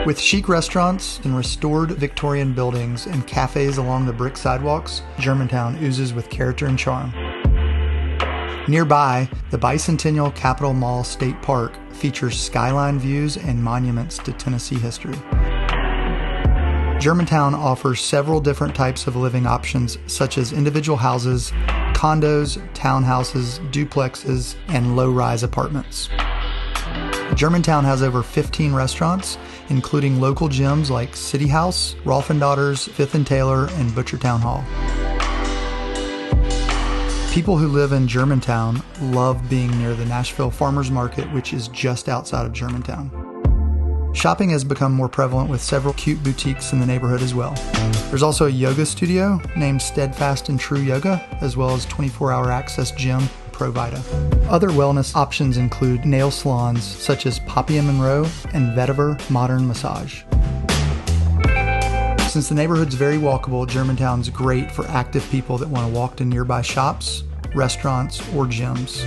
With chic restaurants and restored Victorian buildings and cafés along the brick sidewalks, Germantown oozes with character and charm. Nearby, the Bicentennial Capitol Mall State Park features skyline views and monuments to Tennessee history. Germantown offers several different types of living options, such as individual houses, condos, townhouses, duplexes, and low-rise apartments. Germantown has over 15 restaurants, including local gyms like City House, Rolf & Daughters, Fifth and Taylor, and Butchertown Hall. People who live in Germantown love being near the Nashville Farmers Market, which is just outside of Germantown. Shopping has become more prevalent with several cute boutiques in the neighborhood as well. There's also a yoga studio named Steadfast and True Yoga, as well as 24-hour access gym, Provida. Other wellness options include nail salons such as Poppy & Monroe and Vetiver Modern Massage. Since the neighborhood's very walkable, Germantown's great for active people that want to walk to nearby shops, restaurants, or gyms.